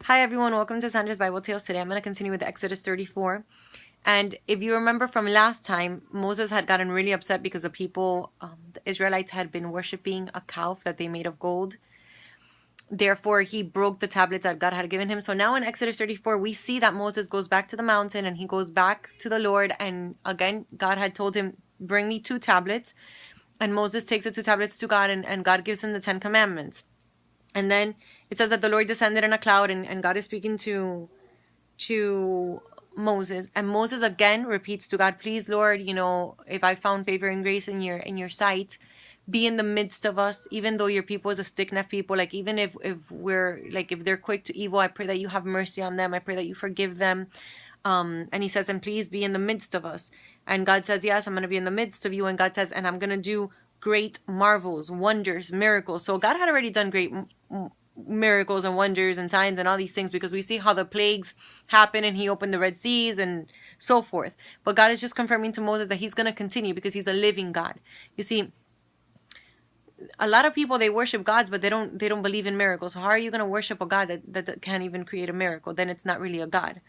Hi everyone, welcome to Sandra's Bible Tales. Today I'm going to continue with Exodus 34. And if you remember from last time, Moses had gotten really upset because the people, the Israelites, had been worshiping a calf that they made of gold. Therefore, he broke the tablets that God had given him. So now in Exodus 34, we see that Moses goes back to the mountain and he goes back to the Lord. And again, God had told him, bring me 2 tablets. And Moses takes the 2 tablets to God, and God gives him the 10 commandments. And then it says that the Lord descended in a cloud, and God is speaking to Moses. And Moses again repeats to God, please, Lord, if I found favor and grace in your sight, be in the midst of us, even though your people is a stick-necked people. Like, even if they're quick to evil, I pray that you have mercy on them. I pray that you forgive them. And he says, and please be in the midst of us. And God says, yes, I'm going to be in the midst of you. And God says, and I'm going to do great marvels, wonders, miracles. So God had already done great miracles and wonders and signs and all these things, because we see how the plagues happen and he opened the Red Seas and so forth. But God is just confirming to Moses that he's going to continue because he's a living God. You see, a lot of people, they worship gods, but they don't believe in miracles. So how are you going to worship a God that can't even create a miracle? Then it's not really a God.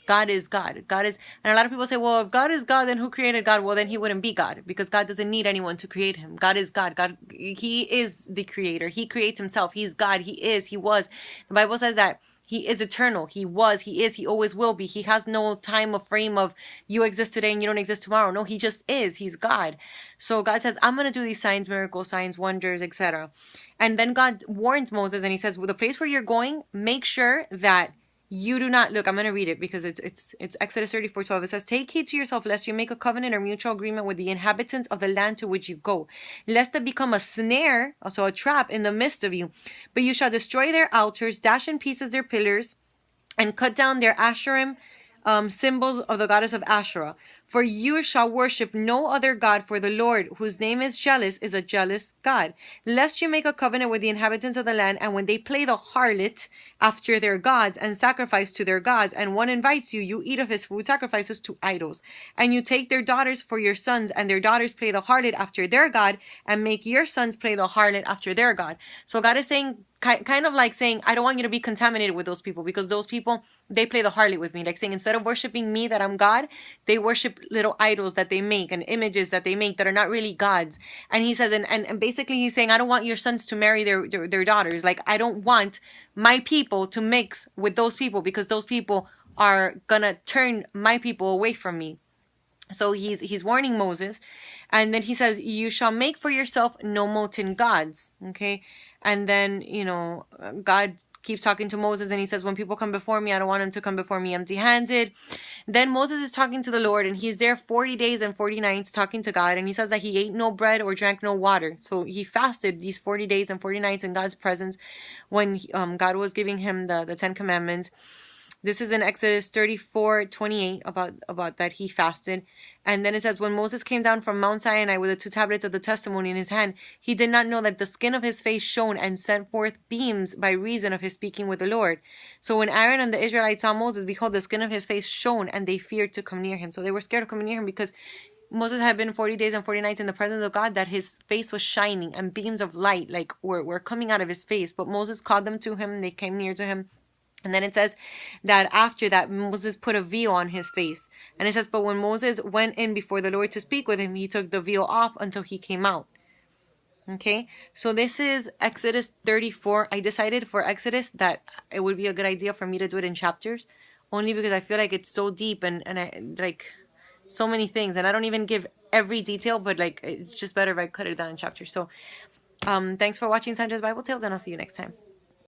God is God. God is, and a lot of people say, well, if God is God, then who created God? Well, then he wouldn't be God, because God doesn't need anyone to create him. God is God. God, he is the creator. He creates himself. He's God. He is, he was. The Bible says that he is eternal. He was, he is, he always will be. He has no time of frame of you exist today and you don't exist tomorrow. No, he just is. He's God. So God says, I'm going to do these signs, miracles, signs, wonders, etc. And then God warns Moses and he says, well, the place where you're going, make sure that you do not, look, I'm going to read it because it's Exodus 34:12. It says, take heed to yourself lest you make a covenant or mutual agreement with the inhabitants of the land to which you go, lest it become a snare, also a trap in the midst of you. But you shall destroy their altars, dash in pieces their pillars, and cut down their Asherim, symbols of the goddess of Asherah. For you shall worship no other God, for the Lord, whose name is jealous, is a jealous God. Lest you make a covenant with the inhabitants of the land, and when they play the harlot after their gods and sacrifice to their gods, and one invites you, you eat of his food sacrifices to idols. And you take their daughters for your sons, and their daughters play the harlot after their God, and make your sons play the harlot after their God. So God is saying, kind of like saying, I don't want you to be contaminated with those people, because those people, they play the harlot with me. Like saying, instead of worshiping me, that I'm God, they worship little idols that they make and images that they make that are not really gods. And he says, and basically he's saying, I don't want your sons to marry their daughters. Like, I don't want my people to mix with those people, because those people are gonna turn my people away from me. So he's warning Moses. And then he says, you shall make for yourself no molten gods. Okay. And then, God keeps talking to Moses and he says, when people come before me, I don't want them to come before me empty-handed. Then Moses is talking to the Lord, and he's there 40 days and 40 nights talking to God. And he says that he ate no bread or drank no water. So he fasted these 40 days and 40 nights in God's presence when God was giving him the 10 commandments. This is in Exodus 34:28 about that he fasted. And then it says, when Moses came down from Mount Sinai with the 2 tablets of the testimony in his hand, he did not know that the skin of his face shone and sent forth beams by reason of his speaking with the Lord. So when Aaron and the Israelites saw Moses, behold, the skin of his face shone, and they feared to come near him. So they were scared of coming near him, because Moses had been 40 days and 40 nights in the presence of God, that his face was shining and beams of light were coming out of his face. But Moses called them to him. They came near to him. And then it says that after that, Moses put a veil on his face. And it says, but when Moses went in before the Lord to speak with him, he took the veil off until he came out. Okay, so this is Exodus 34. I decided for Exodus that it would be a good idea for me to do it in chapters, only because I feel like it's so deep and I like so many things. And I don't even give every detail, but like it's just better if I cut it down in chapters. So thanks for watching Sandra's Bible Tales, and I'll see you next time.